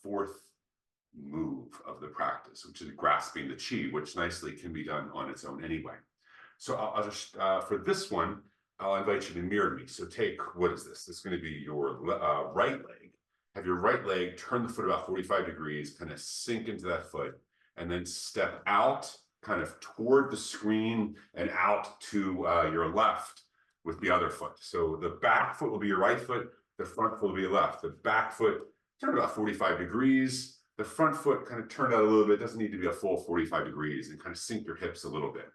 fourth move of the practice, which is grasping the qi, which nicely can be done on its own anyway. So I'll just, for this one, I'll invite you to mirror me. So take, what is this? This is going to be your right leg. Have your right leg, turn the foot about 45 degrees, kind of sink into that foot, and then step out kind of toward the screen and out to your left with the other foot. So the back foot will be your right foot, the front foot will be your left. The back foot, turn about 45 degrees. The front foot kind of turned out a little bit, doesn't need to be a full 45 degrees, and kind of sink your hips a little bit.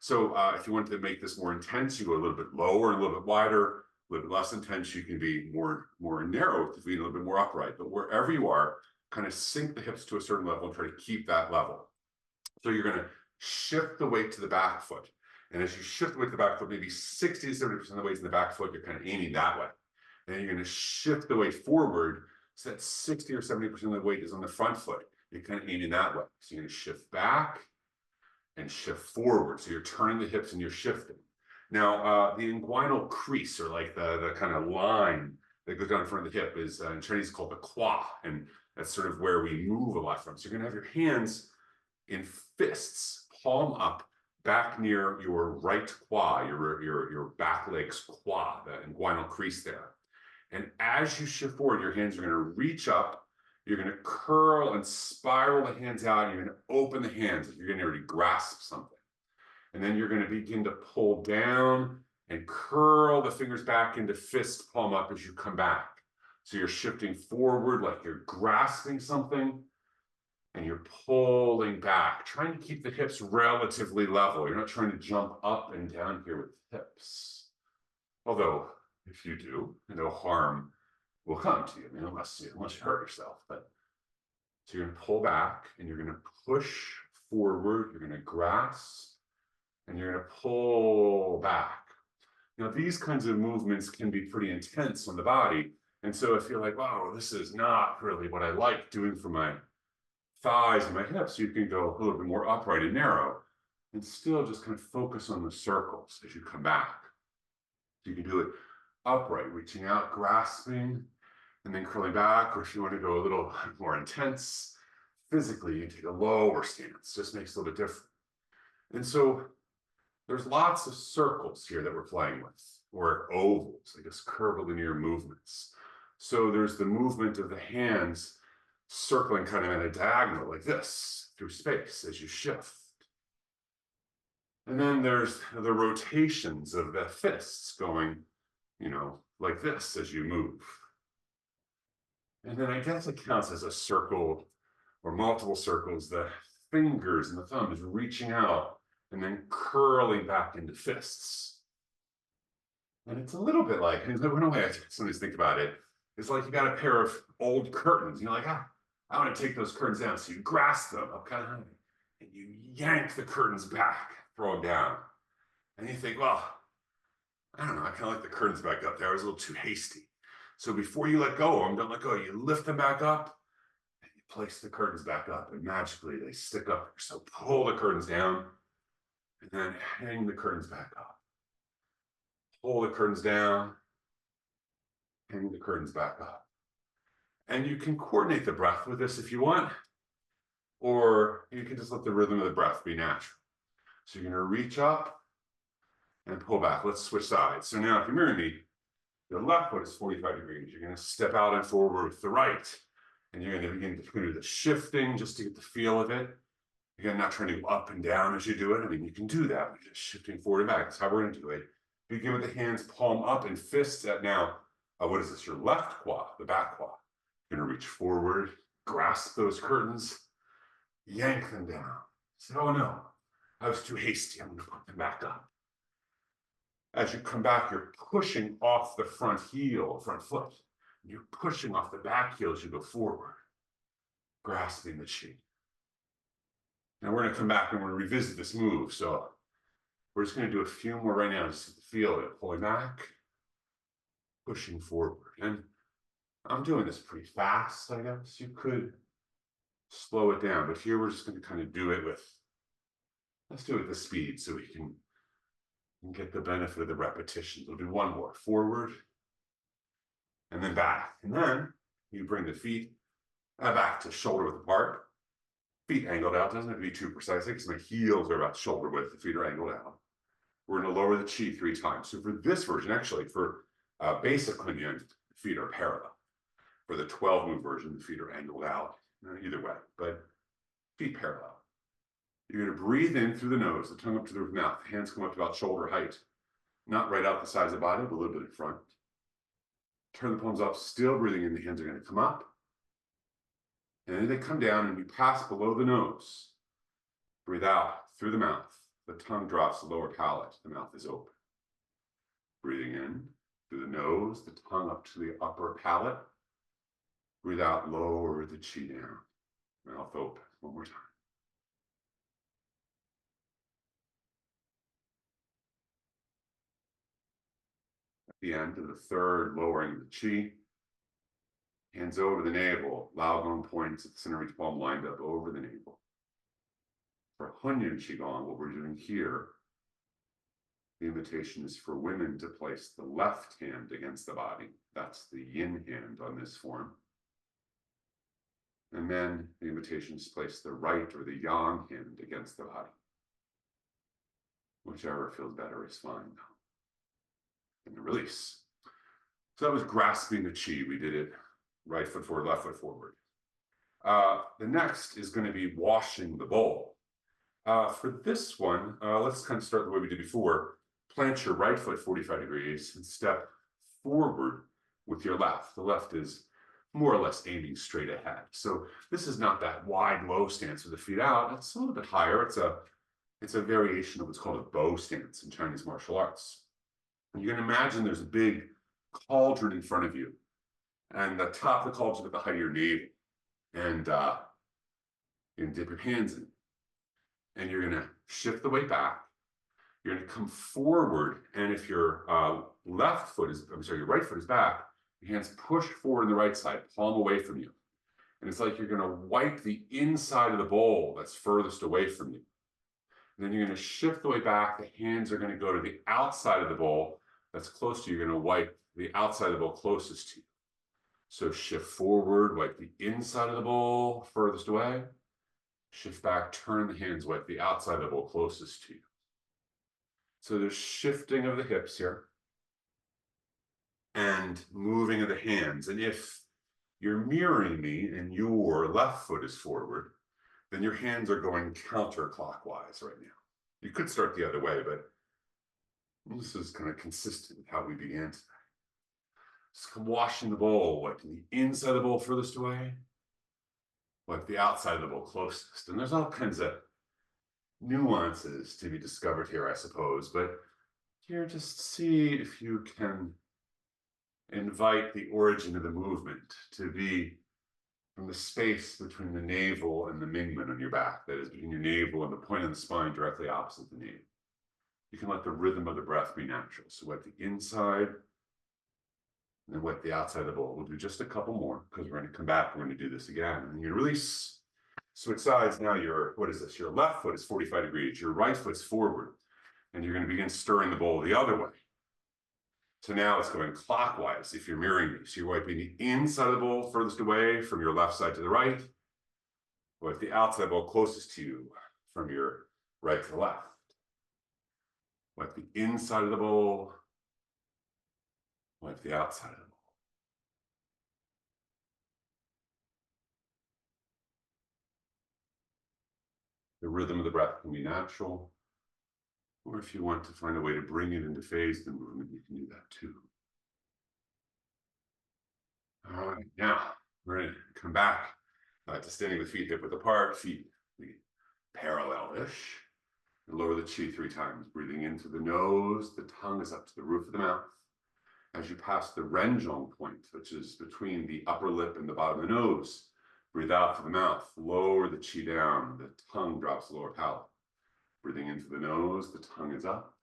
So if you wanted to make this more intense, you go a little bit lower, a little bit wider, a little bit less intense, you can be more narrow with the feet, a little bit more upright. But wherever you are, kind of sink the hips to a certain level and try to keep that level. So you're going to shift the weight to the back foot. And as you shift the weight to the back foot, maybe 60 to 70% of the weight's in the back foot, you're kind of aiming that way. And then you're going to shift the weight forward so that 60 or 70% of the weight is on the front foot. You're kind of aiming that way. So you're going to shift back and shift forward. So you're turning the hips and you're shifting. Now, the inguinal crease, or like the kind of line that goes down in front of the hip, is in Chinese called the qā, and that's sort of where we move a lot from. So you're going to have your hands in fists, palm up, back near your right qā, your back leg's qā, the inguinal crease there. And as you shift forward, your hands are going to reach up. You're going to curl and spiral the hands out. You're going to open the hands if you're going to already grasp something. And then you're going to begin to pull down and curl the fingers back into fist, palm up as you come back. So you're shifting forward like you're grasping something, and you're pulling back, trying to keep the hips relatively level. You're not trying to jump up and down here with the hips. Although, if you do, no harm will come to you, I mean, unless you hurt yourself. But so you're going to pull back, and you're going to push forward. You're going to grasp, and you're going to pull back. Now, these kinds of movements can be pretty intense on the body. And so if you're like, wow, this is not really what I like doing for my thighs and my hips, you can go a little bit more upright and narrow and still just kind of focus on the circles as you come back. So you can do it upright, reaching out, grasping, and then curling back. Or if you want to go a little more intense physically, you take a lower stance. Just makes it a little bit different. And so there's lots of circles here that we're playing with, or ovals, I guess curvilinear movements. So there's the movement of the hands circling kind of in a diagonal like this through space as you shift. And then there's the rotations of the fists going, like this as you move. And then I guess it counts as a circle or multiple circles. The fingers and the thumb is reaching out and then curling back into fists. And it's a little bit like, in a way I sometimes think about it, it's like you got a pair of old curtains. You're like, I want to take those curtains down. So you grasp them up kind of high, and you yank the curtains back, throw them down. And you think, well, I don't know, I kind of like the curtains back up there. I was a little too hasty. So before you let go of them, don't let go. You lift them back up, and you place the curtains back up, and magically they stick up. So pull the curtains down, and then hang the curtains back up. Pull the curtains down, hang the curtains back up. And you can coordinate the breath with this if you want, or you can just let the rhythm of the breath be natural. So you're going to reach up and pull back. Let's switch sides. So now if you mirror me, your left foot is 45 degrees. You're going to step out and forward with the right. And you're going to begin to do the shifting just to get the feel of it. Again, not trying to go up and down as you do it. I mean, you can do that. We're just shifting forward and back. That's how we're going to do it. Begin with the hands palm up and fists at now, what is this? Your left quad, the back quad. You're going to reach forward, grasp those curtains, yank them down. Say, oh no, I was too hasty. I'm going to put them back up. As you come back, you're pushing off the front heel, front foot. You're pushing off the back heel as you go forward, grasping the qi. Now we're going to come back and we're going to revisit this move. So we're just going to do a few more right now just to feel it. Pulling back, pushing forward. And I'm doing this pretty fast, I guess. You could slow it down, but here we're just going to kind of do it with, let's do it with the speed so we can get the benefit of the repetition. We'll do one more. Forward, and then back. And then you bring the feet Back to shoulder width apart. Feet angled out. Doesn't have to be too precise because my heels are about shoulder width. The feet are angled out. We're going to lower the chi 3 times. So for this version, actually, for basic Hunyuan, feet are parallel. For the 12-move version, the feet are angled out. Either way, but feet parallel. You're going to breathe in through the nose, the tongue up to the roof of the mouth. The hands come up to about shoulder height. Not right out the sides of the body, but a little bit in front. Turn the palms up, still breathing in. The hands are going to come up. And then they come down and you pass below the nose. Breathe out through the mouth. The tongue drops the lower palate. The mouth is open. Breathing in through the nose, the tongue up to the upper palate. Breathe out, lower the chi down. Mouth open. One more time. At the end of the third, lowering the chi. Hands over the navel. Lao gong points at the center of each palm lined up over the navel. For Hunyuan Qigong, what we're doing here, the invitation is for women to place the left hand against the body. That's the yin hand on this form. And then the invitation is to place the right or the yang hand against the body. Whichever feels better is fine now. And the release. So that was grasping the chi. We did it right foot forward, left foot forward. The next is going to be washing the bowl. For this one, let's kind of start the way we did before. Plant your right foot 45 degrees and step forward with your left. The left is more or less aiming straight ahead. So this is not that wide low stance with the feet out. It's a little bit higher. It's a variation of what's called a bow stance in Chinese martial arts. And you can imagine there's a big cauldron in front of you. And the top of the cauldron at the height of your navel. And you can dip your hands in. And you're going to shift the weight back. You're going to come forward. And if your your right foot is back, your hands push forward on the right side, palm away from you. And it's like you're going to wipe the inside of the bowl that's furthest away from you. And then you're going to shift the weight back. The hands are going to go to the outside of the bowl that's close to you. You're going to wipe the outside of the bowl closest to you. So shift forward, wipe the inside of the bowl furthest away. Shift back, turn the hands, wipe the outside of the bowl closest to you. So there's shifting of the hips here and moving of the hands. And if you're mirroring me and your left foot is forward, then your hands are going counterclockwise right now. You could start the other way, but this is kind of consistent with how we began today. Just washing the bowl, wiping the inside of the bowl furthest away, wipe the outside of the bowl closest. And there's all kinds of nuances to be discovered here, I suppose. But here, just see if you can invite the origin of the movement to be from the space between the navel and the mingmen on your back. That is, between your navel and the point of the spine directly opposite the navel. You can let the rhythm of the breath be natural. So wipe the inside, and then wipe the outside of the bowl. We'll do just a couple more because we're going to come back. We're going to do this again. And you release. Switch sides. Now your left foot is 45 degrees. Your right foot's forward. And you're going to begin stirring the bowl the other way. So now it's going clockwise if you're mirroring me. So you're wiping the inside of the bowl furthest away from your left side to the right. Wipe the outside of the bowl closest to you from your right to the left. Wipe the inside of the bowl. Wipe the outside of the bowl. The rhythm of the breath can be natural, or if you want to find a way to bring it into phase the movement, you can do that too. All right, now we're going to come back to standing with feet hip width apart, feet parallel-ish, and lower the chi 3 times, breathing into the nose. The tongue is up to the roof of the mouth. As you pass the renjong point, which is between the upper lip and the bottom of the nose, breathe out through the mouth, lower the chi down, the tongue drops the lower palate. Breathing into the nose, the tongue is up.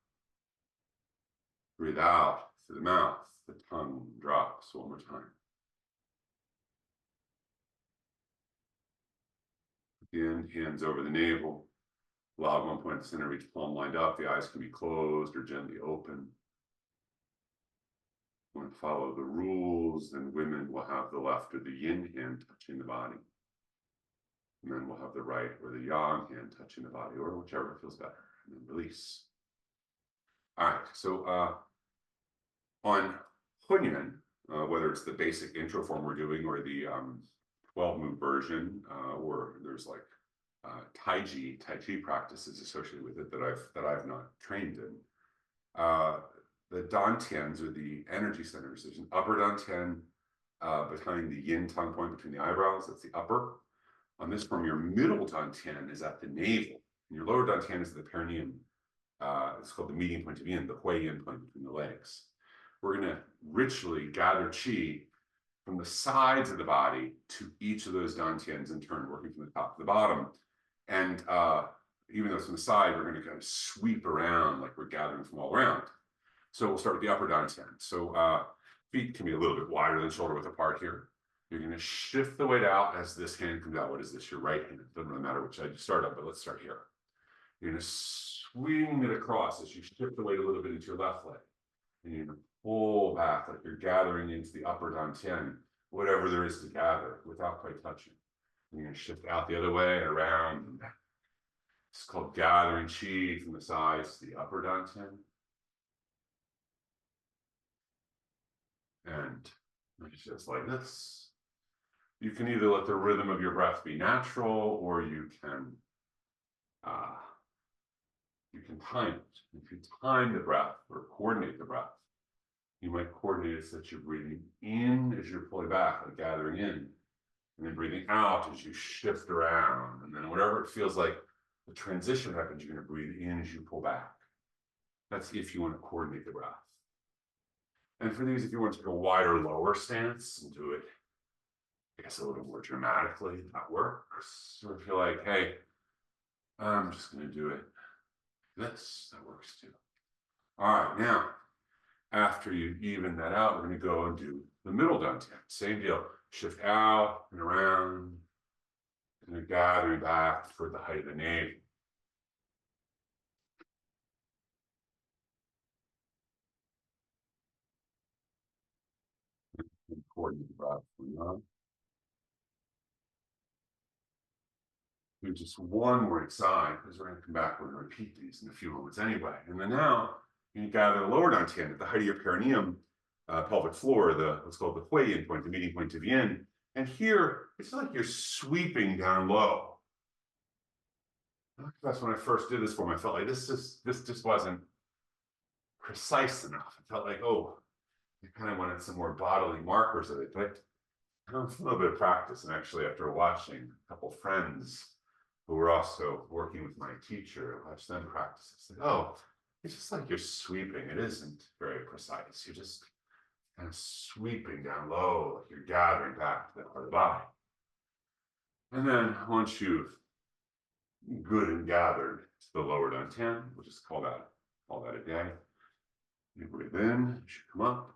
Breathe out through the mouth, the tongue drops. One more time. Again, hands over the navel. Allow at one point at the center of each palm lined up. The eyes can be closed or gently open. 1 follow the rules, then women will have the left or the yin hand touching the body. Men will have the right or the yang hand touching the body, or whichever feels better, and then release. All right, so on Hunyuan, whether it's the basic intro form we're doing or the 12-move version, or there's like Tai Chi practices associated with it that I've not trained in. The dantians, or the energy centers, there's an upper dantian behind the yin tongue point between the eyebrows. That's the upper. On this form, your middle dantian is at the navel, and your lower dantian is the perineum. It's called the median point of yin, the hui yin point between the legs. We're going to ritually gather qi from the sides of the body to each of those dantians in turn, working from the top to the bottom. And even though it's from the side, we're going to kind of sweep around like we're gathering from all around. So we'll start with the upper dantian. So feet can be a little bit wider than shoulder width apart here. You're going to shift the weight out as this hand comes out. What is this? Your right hand. It doesn't really matter which side you start on, but let's start here. You're going to swing it across as you shift the weight a little bit into your left leg. And you're going to pull back like you're gathering into the upper dantian, whatever there is to gather without quite touching. And you're going to shift out the other way, around and back. It's called gathering qi from the sides to the upper dantian. And it's just like this. You can either let the rhythm of your breath be natural, or you can time it. If you time the breath or coordinate the breath, you might coordinate it so that you're breathing in as you're pulling back, like gathering in, and then breathing out as you shift around. And then whatever it feels like the transition happens, you're going to breathe in as you pull back. That's if you want to coordinate the breath. And for these, if you want to take a wider, lower stance and do it, I guess, a little more dramatically, that works. Or if you're like, hey, I'm just going to do it this, that works too. All right, now, after you even that out, we're going to go and do the middle dantian. Same deal. Shift out and around, and then gathering back toward the height of the navel. Coordinate the breath. Do just one more side, because we're going to come back, we're going to repeat these in a few moments anyway. And then now you gather the lower dantian at the height of your perineum, pelvic floor, what's called the hui yin point, the meeting point of yin. And here it's like you're sweeping down low. That's when I first did this form. I felt like this just wasn't precise enough. I felt like, oh, I kind of wanted some more bodily markers of it. But a little bit of practice, and actually after watching a couple of friends who were also working with my teacher, watch them practice, it's like, oh, it's just like you're sweeping. It isn't very precise. You're just kind of sweeping down low, like you're gathering back to that part of the body. And then once you've good and gathered to the lower dantian, we'll just call that a day. You breathe in, you should come up.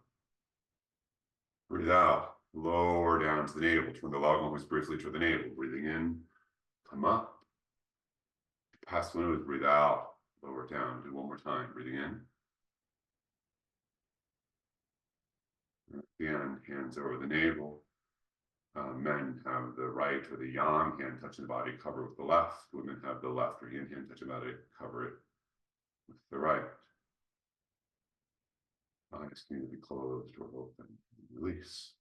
Breathe out, lower down to the navel. Turn the log almost briefly to the navel. Breathing in, come up. Pass the nose, breathe out, lower down. Do one more time. Breathing in. At the end, hands over the navel. Men have the right or the yang hand touching the body, cover with the left. Women have the left or yin hand touching the body, cover it with the right. Eyes need to be closed or open. Release.